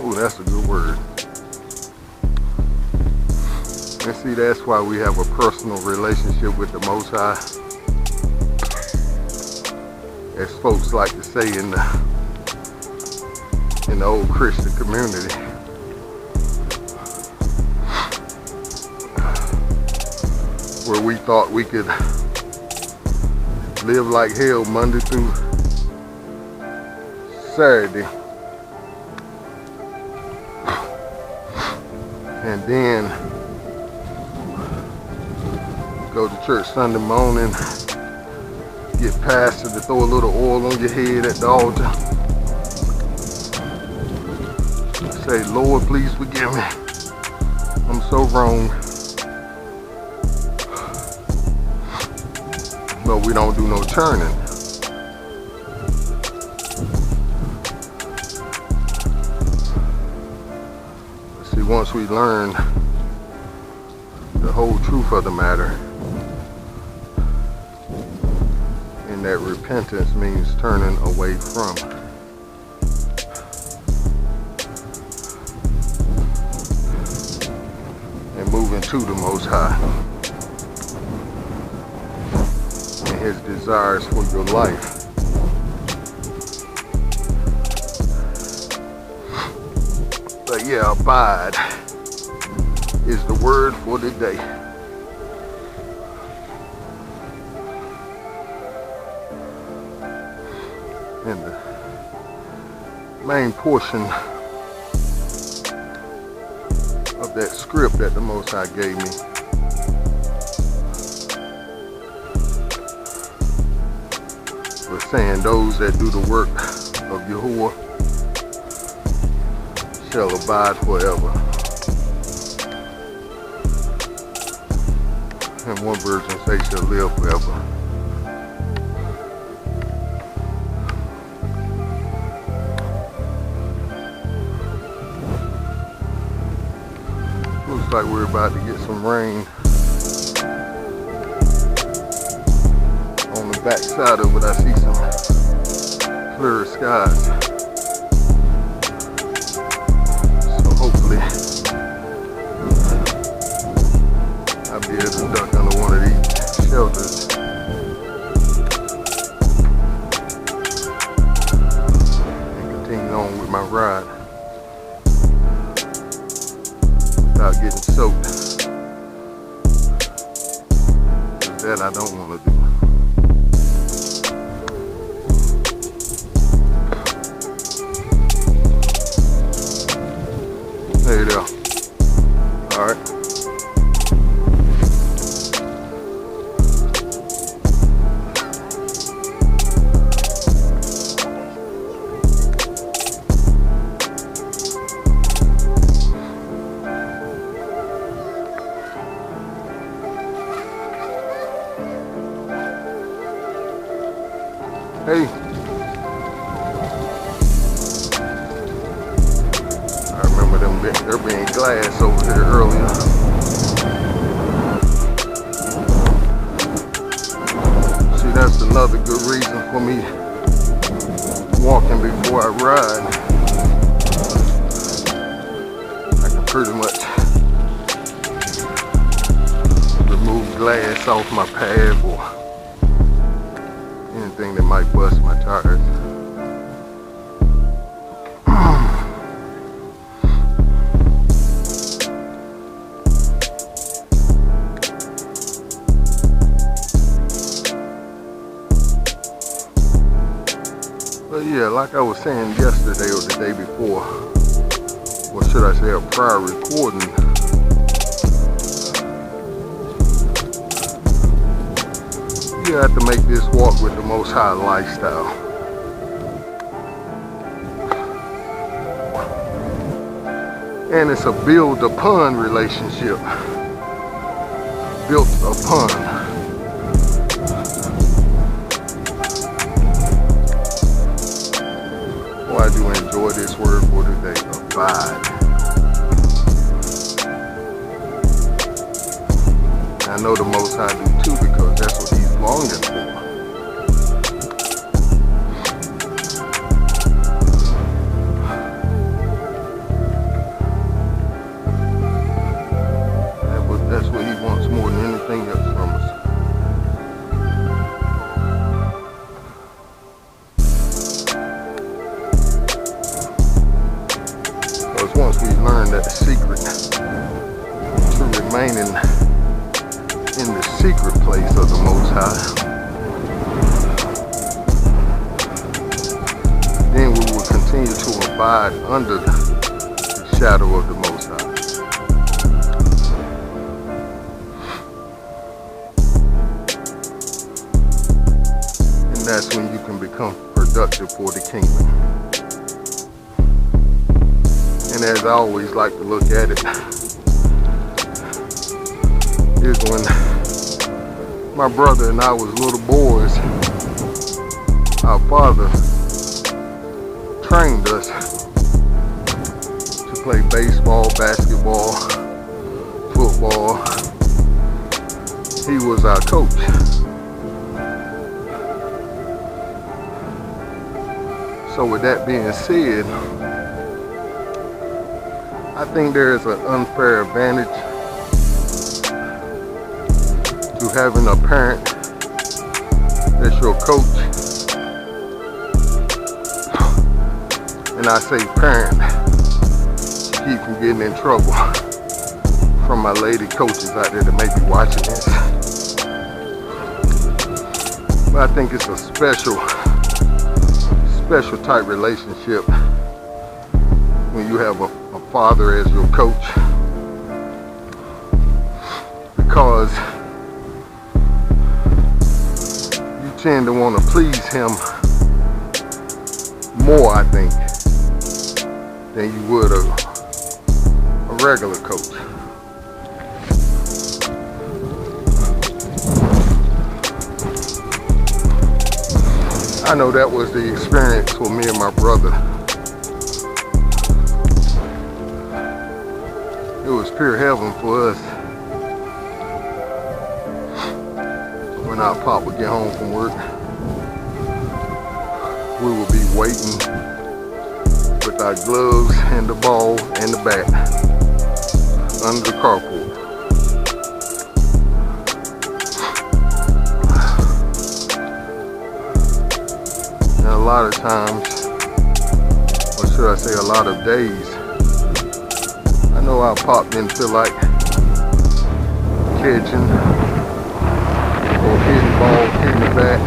Oh, that's a good word. And see, that's why we have a personal relationship with the Most High. As folks like to say in the old Christian community. Where we thought we could live like hell Monday through Saturday. And then go to church Sunday morning, get pastor to throw a little oil on your head at the altar. Say, Lord, please forgive me. I'm so wrong. But we don't do no turning. See, once we learn the whole truth of the matter, and that repentance means turning away from, and moving to the Most High and His desires for your life. But yeah, abide is the word for today. And the main portion of that script that the Most High gave me was saying, those that do the work of Yahuwah shall abide forever. And one version say shall live forever. Looks like we're about to get some rain on the back side of it. I see some clearer skies. So hopefully I'll be able to duck under one of these shelters and continue on with my ride without getting soaked. That I don't want to do. There you go. All right. Hey, I remember there being glass over here earlier. See, that's another good reason for me walking before I ride. I can pretty much remove glass off my path or anything that might bust my tires. But yeah, like I was saying yesterday or the day before, or should I say a prior recording, you have to make this walk with the Most High lifestyle. And it's a build upon relationship. Built upon. Oh, I do enjoy this word for today, abide. I know the Most High do too, because that's what He's longing for. learned that the secret to remaining in the secret place of the Most High, then we will continue to abide under the shadow of the Most High. And that's when you can become productive for the kingdom. And as I always like to look at it, is when my brother and I was little boys, our father trained us to play baseball, basketball, football. He was our coach. So with that being said, I think there is an unfair advantage to having a parent that's your coach. And I say parent to keep from getting in trouble from my lady coaches out there that may be watching this. But I think it's a special type relationship when you have a father as your coach, because you tend to want to please him more, I think, than you would a regular coach. I know that was the experience for me and my brother. It was pure heaven for us when our pop would get home from work. We would be waiting with our gloves and the ball and the bat under the carport. And a lot of times, or should I say a lot of days, I know our pop didn't feel like catching or hitting the ball, hitting the bat,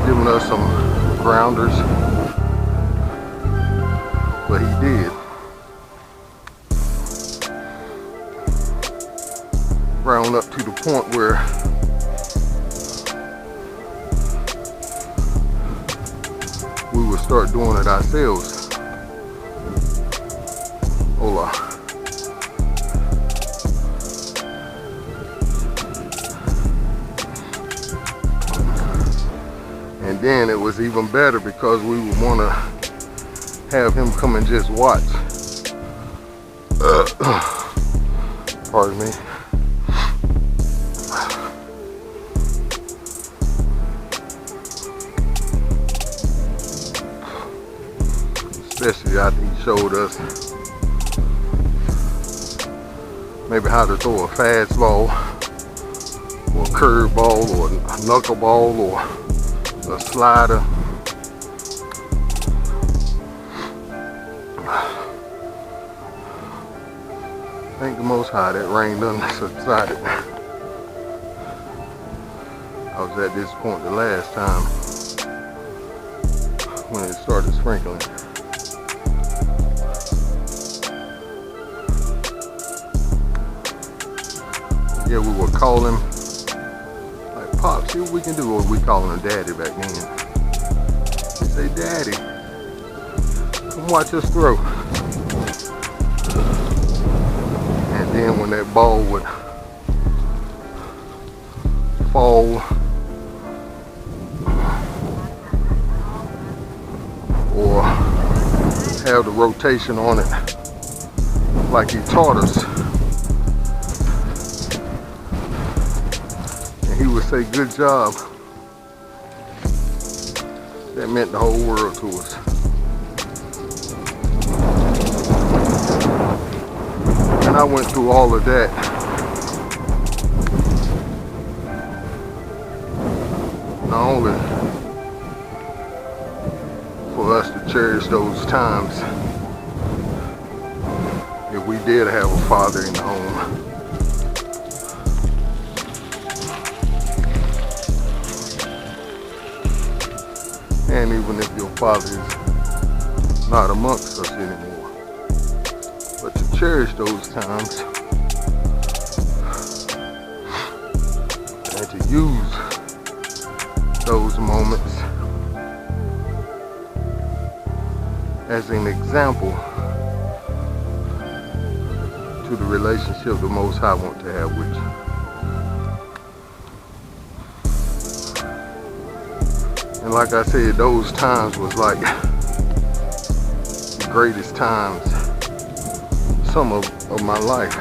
giving us some grounders, but he did. Round up to the point where we would start doing it ourselves. Hola. And then it was even better because we would want to have him come and just watch. Pardon me. Especially after he showed us maybe how to throw a fastball, or a curveball, or a knuckleball, or a slider. Thank the Most High that rain done subsided. I was at this point the last time when it started sprinkling. Yeah, we would call him like, Pop, see what we can do. Or we calling him Daddy back then. He say, Daddy, come watch us throw. And then when that ball would fall or have the rotation on it like he taught us, he would say, good job. That meant the whole world to us. And I went through all of that not only for us to cherish those times if we did have a father in the home. And even if your father is not amongst us anymore, but to cherish those times and to use those moments as an example to the relationship the Most High want to have with you. And like I said, those times was like the greatest times, some of my life.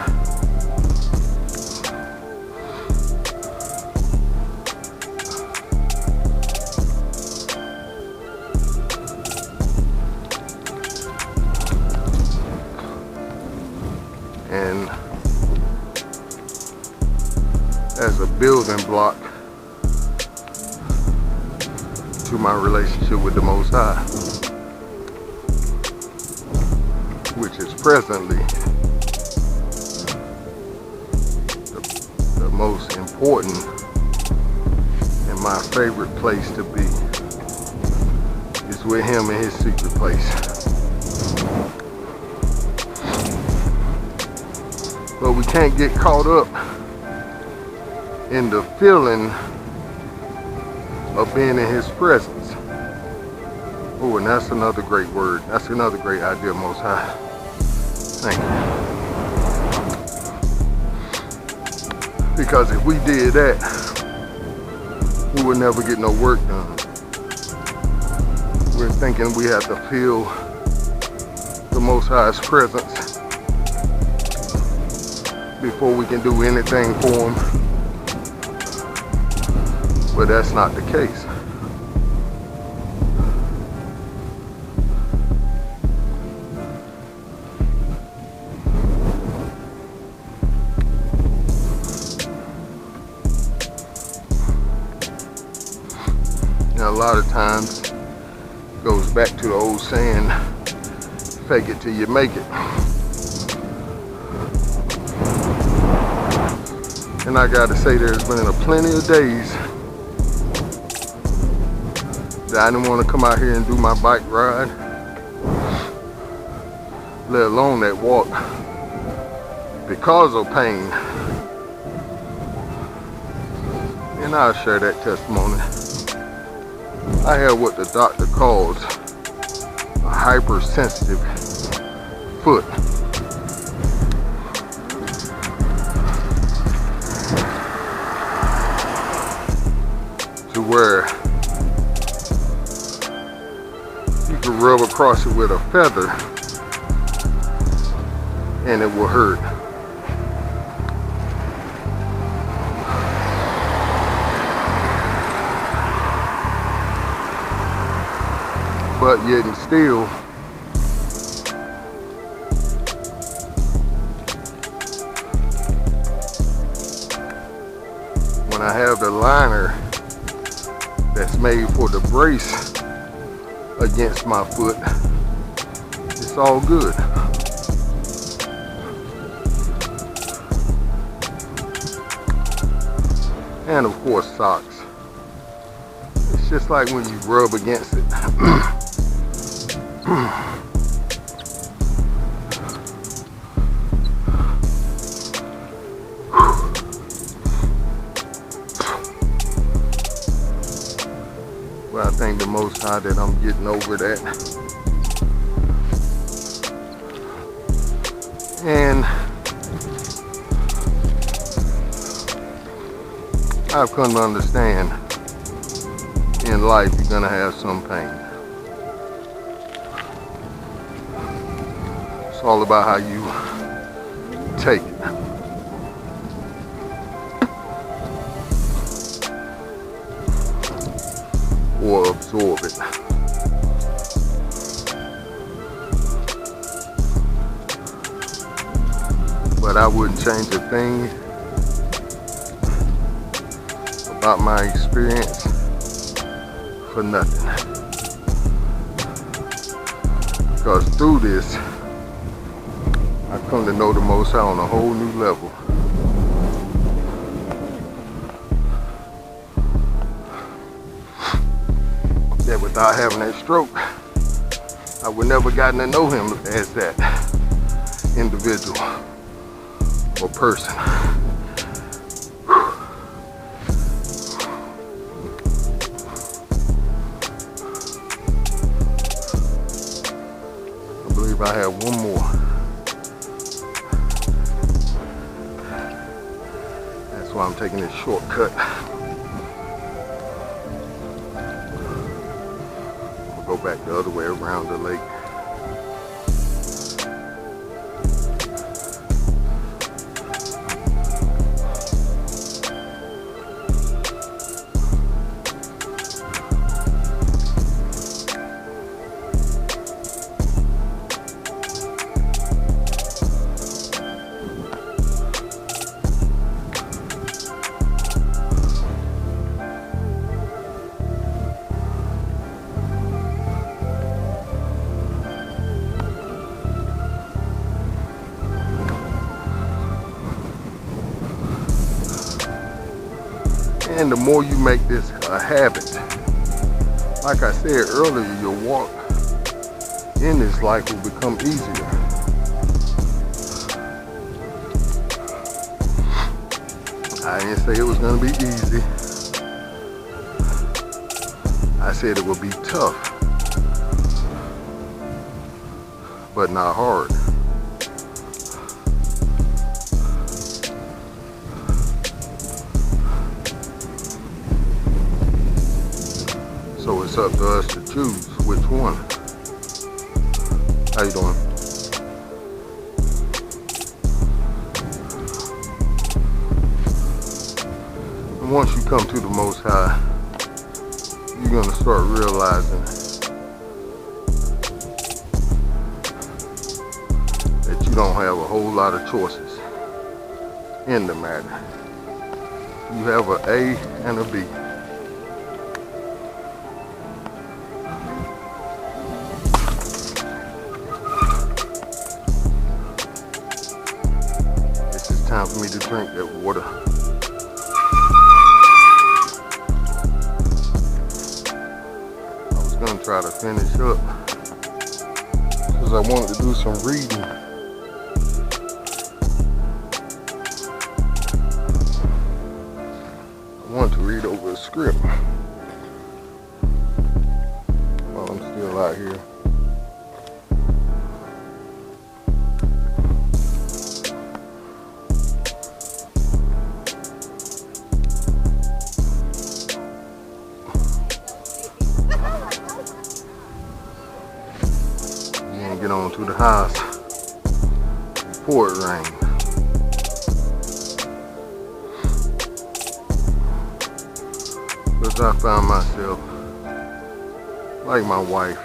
And as a building block to my relationship with the Most High, which is presently the most important and my favorite place to be, is with Him in His secret place. But we can't get caught up in the feeling of being in His presence. Oh, and that's another great word. That's another great idea, Most High. Thank you. Because if we did that, we would never get no work done. We're thinking we have to feel the Most High's presence before we can do anything for Him. But that's not the case. And a lot of times it goes back to the old saying, fake it till you make it. And I gotta say, there's been a plenty of days that I didn't want to come out here and do my bike ride, let alone that walk, because of pain. And I'll share that testimony. I had what the doctor calls a hypersensitive foot. To where you can rub across it with a feather and it will hurt. But yet and still, when I have the liner that's made for the brace against my foot, it's all good. And of course, socks. It's just like when you rub against it. But I thank the Most High that I'm getting over that. And I've come to understand in life you're gonna have some pain. It's all about how you take it. Or absorb it. But I wouldn't change a thing about my experience for nothing. Because through this, I come to know the Most High on a whole new level. That without having that stroke, I would never gotten to know him as that individual or person. I believe I have one more. That's why I'm taking this shortcut. We'll go back the other way around the lake. And the more you make this a habit, like I said earlier, your walk in this life will become easier. I didn't say it was going to be easy. I said it would be tough, but not hard. So it's up to us to choose which one. How you doing? And once you come to the Most High, you're gonna start realizing that you don't have a whole lot of choices in the matter. You have an A and a B. Time for me to drink that water. I was gonna try to finish up because I wanted to do some reading. I wanted to read over a script while I'm still out here. Get on to the house before it rains. Because I found myself, like my wife,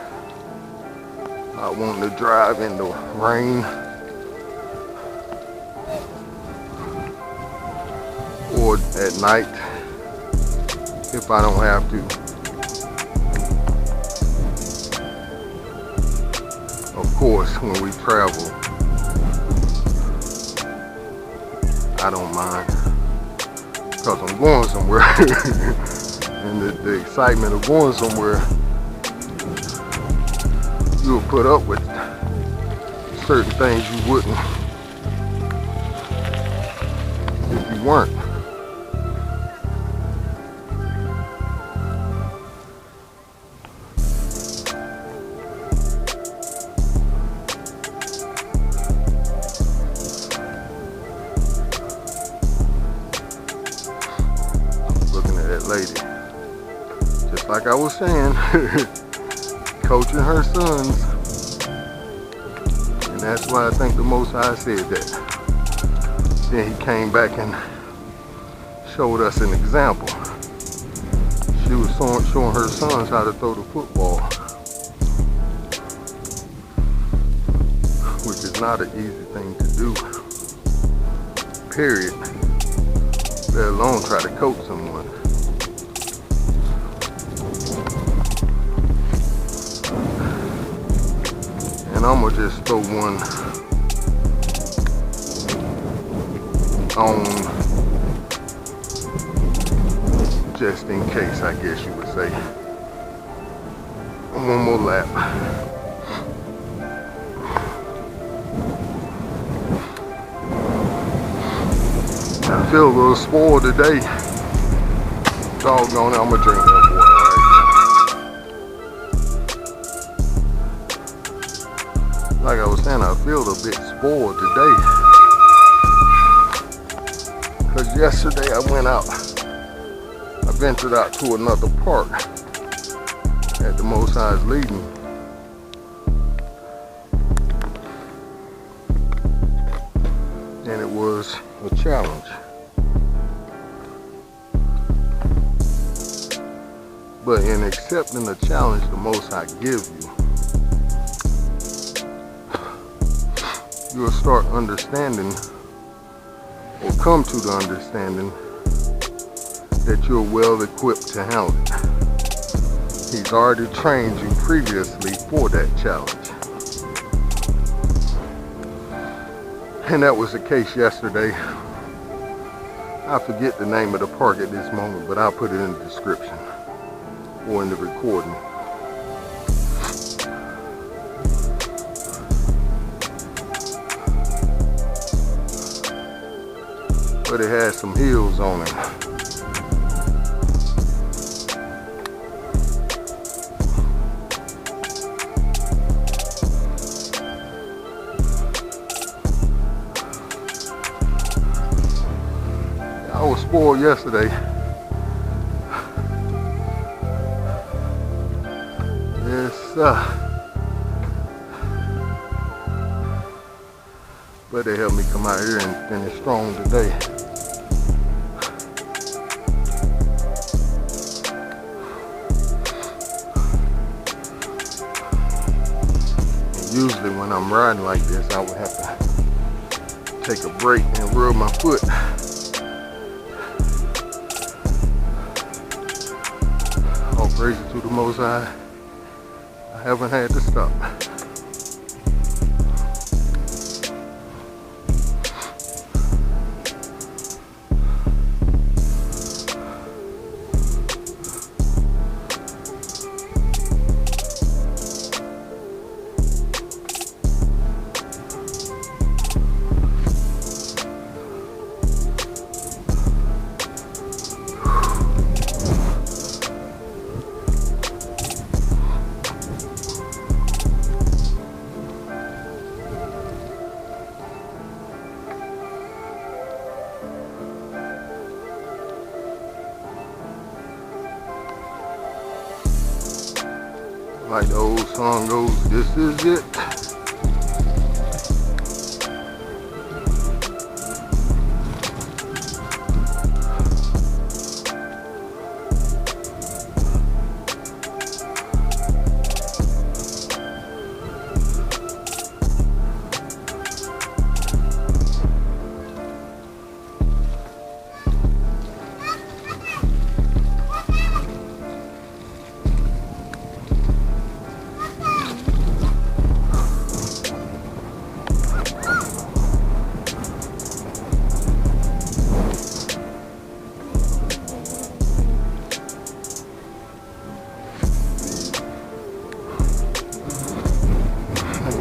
not wanting to drive in the rain or at night if I don't have to. Of course, when we travel, I don't mind because I'm going somewhere. And the excitement of going somewhere, you'll put up with certain things you wouldn't if you weren't. Lady, just like I was saying, coaching her sons, and that's why I think the Most High said that. Then he came back and showed us an example. She was showing her sons how to throw the football, which is not an easy thing to do, period, let alone try to coach someone. And I'm gonna just throw one on, just in case, I guess you would say. One more lap. I feel a little spoiled today. Doggone it, I'm gonna drink that water right now. Like I was saying, I feel a bit spoiled today. Because yesterday I went out, I ventured out to another park that the Most High is leading. And it was a challenge. But in accepting the challenge the Most High gives you, you'll start understanding, or come to the understanding, that you're well equipped to handle it. He's already trained you previously for that challenge. And that was the case yesterday. I forget the name of the park at this moment, but I'll put it in the description or in the recording. But it had some hills on it. I was spoiled yesterday. Yes, but they helped me come out here and finish strong today. And usually when I'm riding like this, I would have to take a break and rub my foot. All praises to the Most High. I haven't had to stop. Like the old song goes, this is it.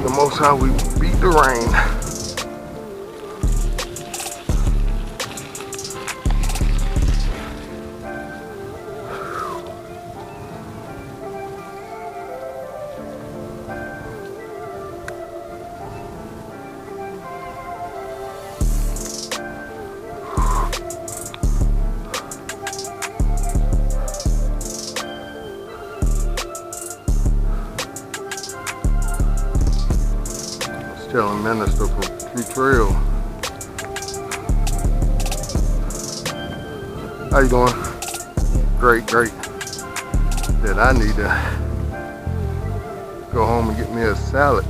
The Most High, we beat the rain. Telling Minister from Tree Trail. How you doing? Great, great. That I need to go home and get me a salad.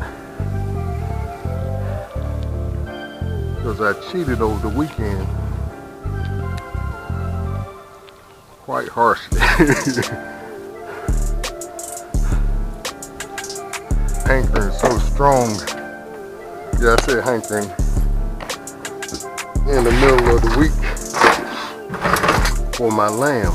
Because I cheated over the weekend. Quite harshly. Hankering so strong. Yeah, I said hankering. in the middle of the week for my lamb.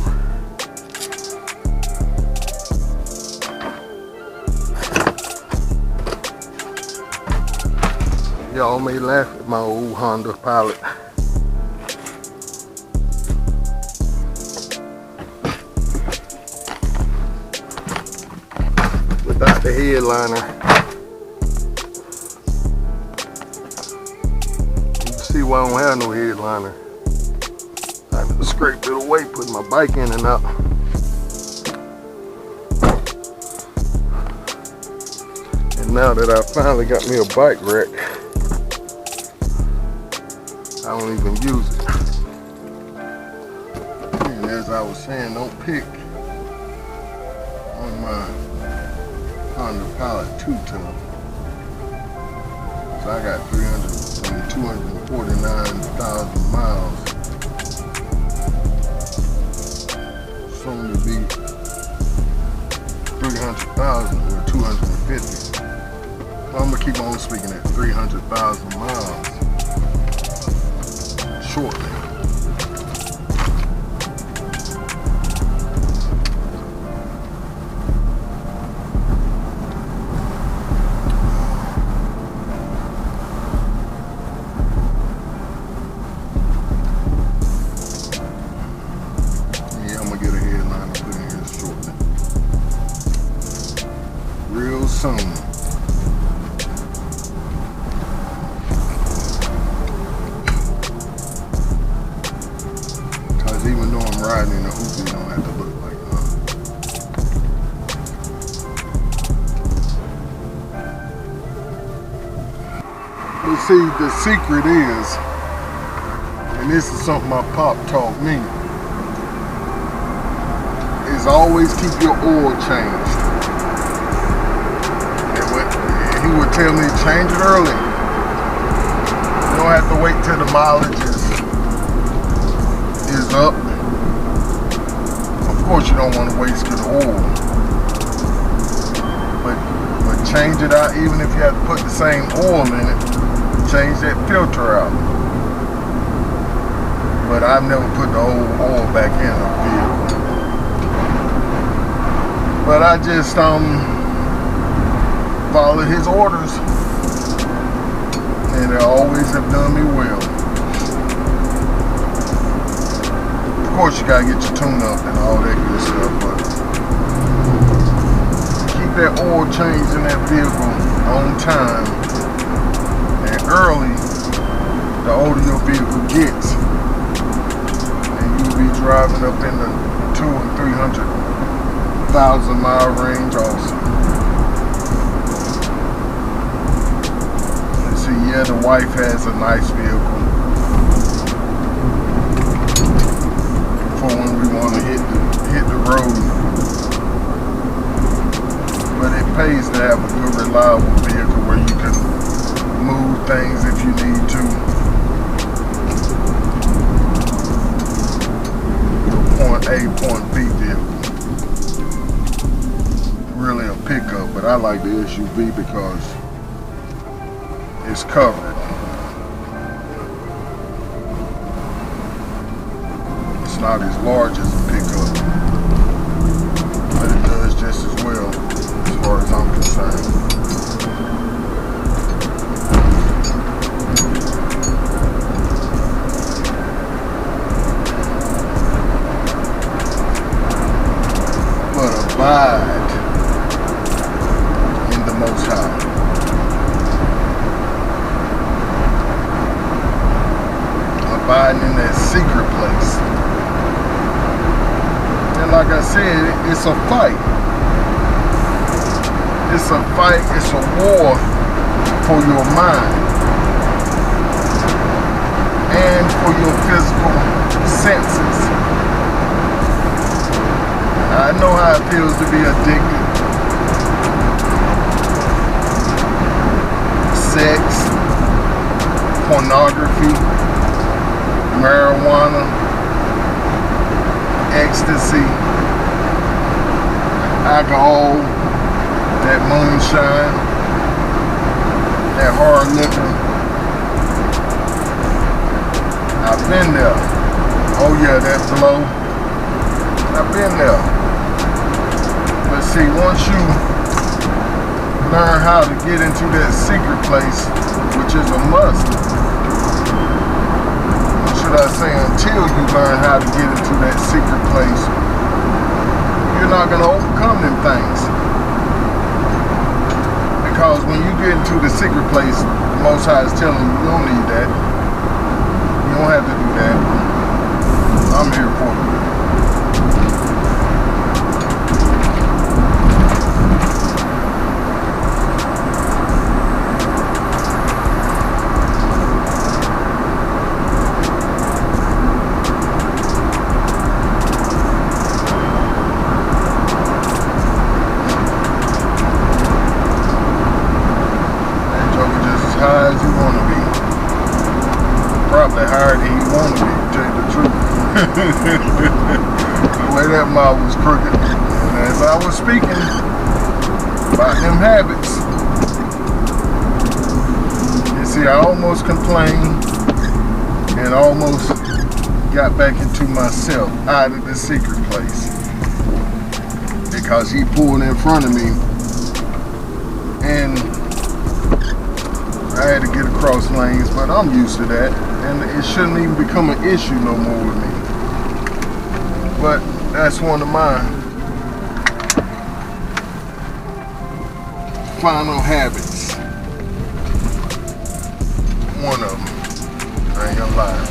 Y'all may laugh at my old Honda Pilot. Without the headliner. You can see why I don't have no headliner. I had to scrape it away, put my bike in and out. And now that I finally got me a bike rack, I don't even use it. And as I was saying, don't pick on my Honda Pilot 2-ton. So I got 249,000 miles. Soon to be 300,000 or 250. So I'm gonna keep on speaking at 300,000 miles. Shortly. Yeah, I'm gonna get a headline to put in here shortly. Real soon. Even though I'm riding in a hoopty, it don't have to look like But see, the secret is, and this is something my pop taught me, is always keep your oil changed. And he would tell me, change it early. You don't have to wait till the mileage is up. Of course you don't want to waste good oil, but change it out. Even if you have to put the same oil in it, change that filter out. But I've never put the old oil back in a vehicle. But I just follow his orders, and they always have done me well. Of course you gotta get your tune up and all that good stuff, but keep that oil changed in that vehicle on time and early. The older your vehicle gets, and you'll be driving up in the 200,000 and 300,000 mile range also. And see, yeah, the wife has a nice vehicle for when we want to hit the road, but it pays to have a good, reliable vehicle where you can move things if you need to. Point A, point B vehicle. Really a pickup, but I like the SUV because it's covered. Not as large as a pickup, but it does just as well as far as I'm concerned. But abide in the Most High. Abiding in that secret place. Like I said, it's a fight. It's a fight, it's a war for your mind and for your physical senses. I know how it feels to be addicted. Sex, pornography, marijuana, ecstasy, alcohol, that moonshine, that hard liquor. been there. Oh yeah, that blow. I've been there. But see, once you learn how to get into that secret place, which is a must, or should I say until you learn how to get into that secret place, you're not going to overcome them things. Because when you get into the secret place, the Most High is telling you, you don't need that. You don't have to do that. I'm here for you. High as you want to be. Probably higher than you want to be, to tell you the truth. The way that mouth was crooked. And as I was speaking about them habits, you see, I almost complained and almost got back into myself out of the secret place. Because he pulled in front of me and I had to get across lanes, but I'm used to that, and it shouldn't even become an issue no more with me. But that's one of my final habits. One of them. I ain't gonna lie.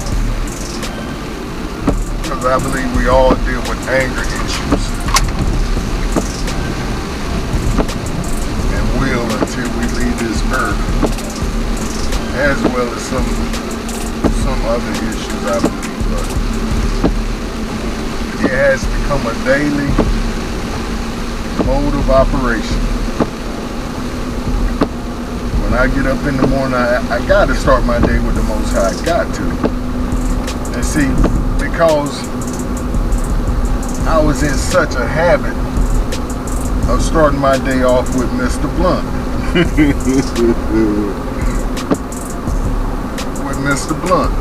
Because I believe we all deal with anger issues. And will until we leave this earth. As well as some other issues, I believe, but it has become a daily mode of operation. When I get up in the morning, I got to start my day with the Most High. I got to. And see, because I was in such a habit of starting my day off with Mr. Blunt. Mr. Blunt.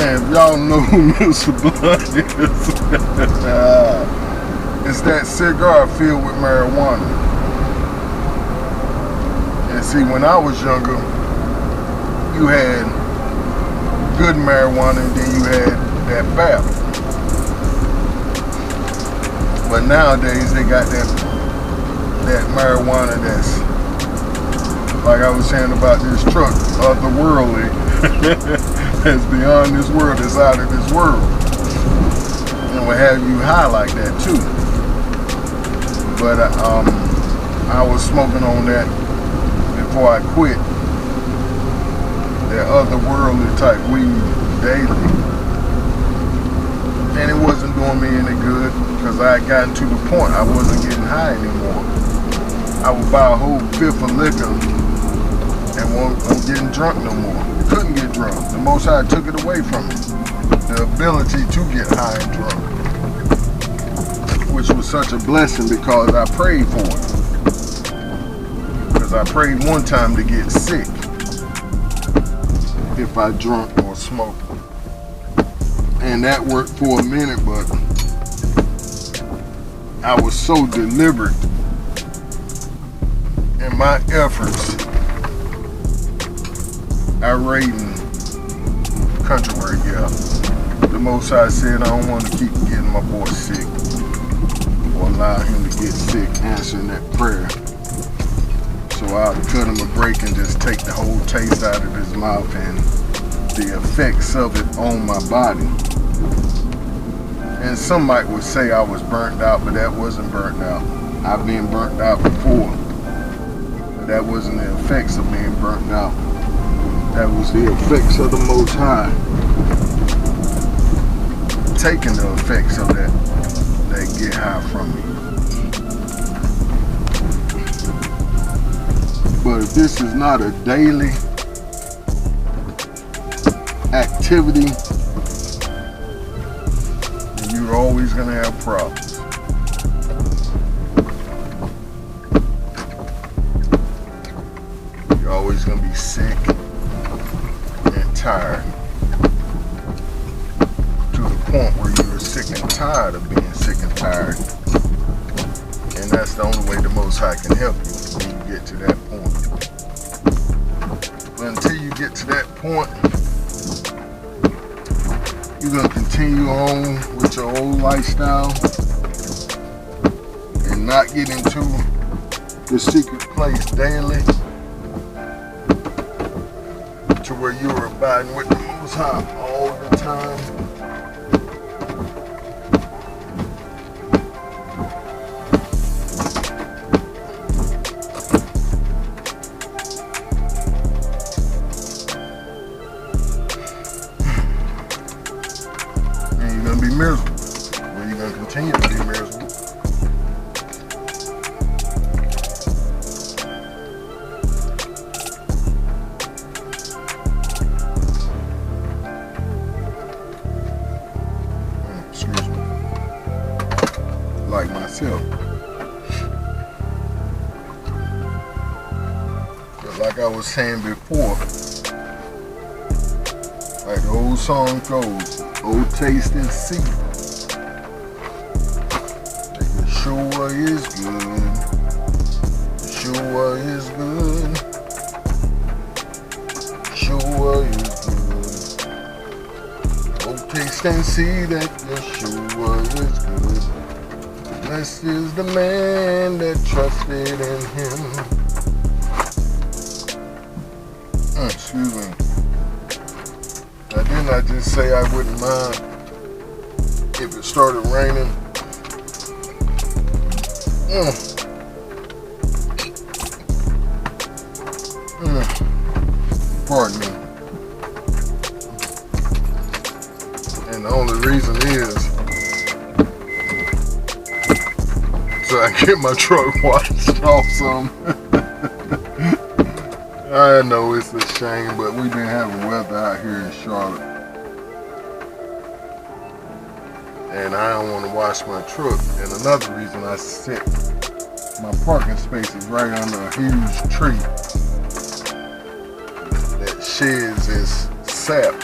And if y'all know who Mr. Blunt is, it's that cigar filled with marijuana. And see, when I was younger, you had good marijuana and then you had that bad. But nowadays they got that marijuana that's, like I was saying about this truck, otherworldly, that's beyond this world, that's out of this world. And will have you high like that too. But I was smoking on that before I quit. That otherworldly type weed daily. And it wasn't doing me any good because I had gotten to the point I wasn't getting high anymore. I would buy a whole fifth of liquor and wasn't getting drunk no more. Couldn't get drunk. The Most High took it away from me. The ability to get high and drunk. Which was such a blessing because I prayed for it. Because I prayed one time to get sick if I drunk or smoked. And that worked for a minute, but I was so deliberate in my efforts. I rate in country word, yeah. The Most High said I don't want to keep getting my boy sick or allow him to get sick answering that prayer. So I'll cut him a break and just take the whole taste out of his mouth and the effects of it on my body. And some might would say I was burnt out, but that wasn't burnt out. I've been burnt out before. But that wasn't the effects of being burnt out. That was the effects of the Most High. Taking the effects of that get high from me. But if this is not a daily activity, then you're always going to have problems. You're always going to be sick and tired to the point where you're sick and tired of being sick and tired. And that's the only way the Most High can help you when you get to that point. But until you get to that point, you're going to continue on with your old lifestyle and not get into the secret place daily to where you are abiding with the Most High all the time. And you're going to be miserable. Well, you're going to continue to be miserable. Like myself. But like I was saying before, like the old song goes, "Oh, taste and see that Yeshua is good. Yeshua is good. Yeshua is good. Oh, taste and see that Yeshua is good. Blessed is the man that trusted in him." Excuse me. Now, didn't I just say I wouldn't mind if it started raining? Pardon me. And the only reason is so I get my truck washed off some. I know it's a shame, but we've been having weather out here in Charlotte. And I don't want to wash my truck. And another reason I sit my parking space is right under a huge tree that sheds its sap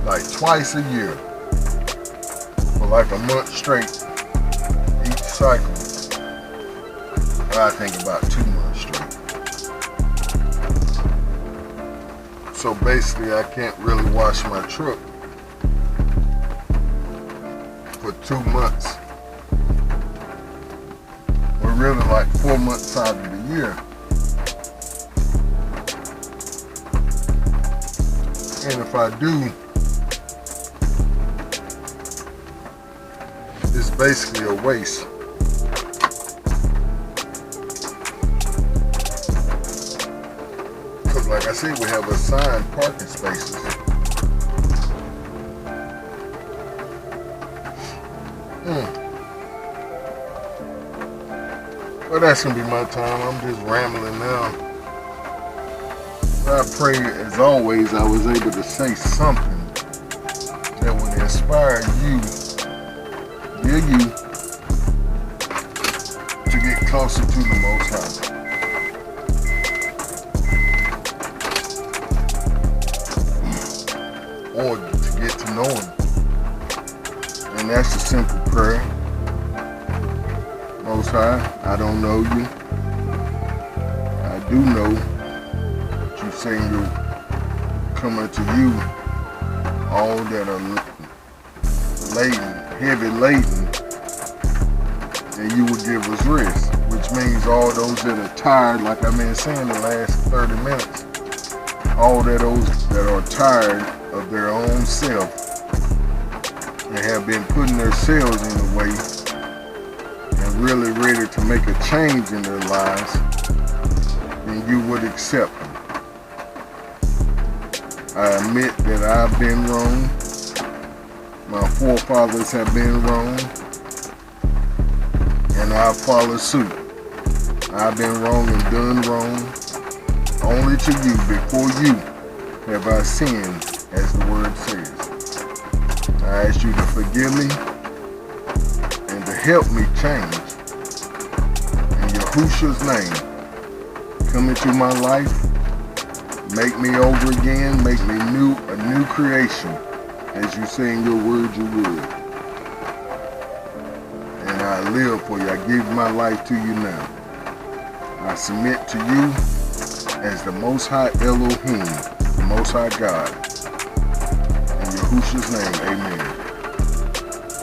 like twice a year for like a month straight. Cycle. I think about 2 months straight. So basically I can't really wash my truck for 2 months. Or really like 4 months out of the year. And if I do, it's basically a waste. Like I said, we have assigned parking spaces. Well, that's going to be my time. I'm just rambling now. I pray, as always, I was able to say something that would inspire you, to get closer to the Most High. Or to get to know him. And that's a simple prayer. Most High, I don't know you. I do know that you say you're coming to you, all that are laden, heavy laden, and you will give us rest. Which means all those that are tired, like I've been saying the last 30 minutes, all those that are tired of their own self and have been putting themselves in the way and really ready to make a change in their lives, then you would accept them. I admit that I've been wrong. My forefathers have been wrong. And I follow suit. I've been wrong and done wrong. Only to you, before you, have I sinned, as the word says. I ask you to forgive me and to help me change. In Yahushua's name, come into my life, Make me over again, make me new, a new creation, as you say in your word you would. And I live for you. I give my life to you now. I submit to you as the Most High Elohim, the Most High God. In Yahushua's name, amen.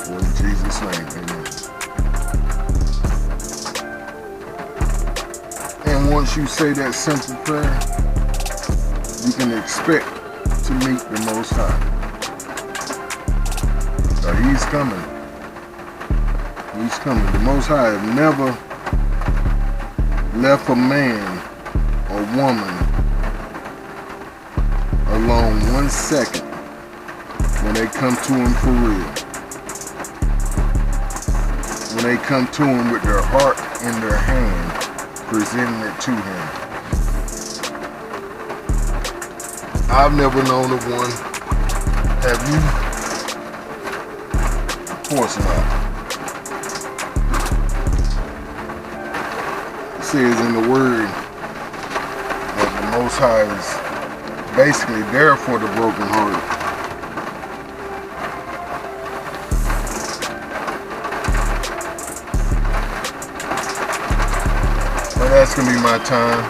Or in Jesus' name, amen. And once you say that simple prayer, you can expect to meet the Most High. So he's coming. He's coming. The Most High have never left a man or woman alone 1 second when they come to him for real. When they come to him with their heart in their hand, presenting it to him. I've never known of one. Have you? Of course not. It says in the word that the Most High is basically there for the brokenhearted. But that's gonna be my time.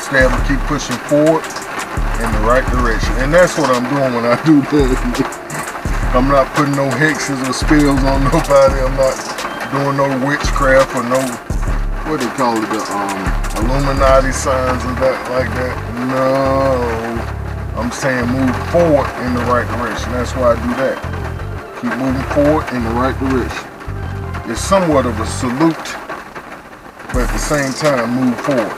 Stay able to keep pushing forward in the right direction. And that's what I'm doing when I do that. I'm not putting no hexes or spells on nobody. I'm not doing no witchcraft or no, what they call it, the Illuminati signs or that like that. No. I'm saying move forward in the right direction. That's why I do that. Keep moving forward in the right direction. It's somewhat of a salute, but at the same time move forward.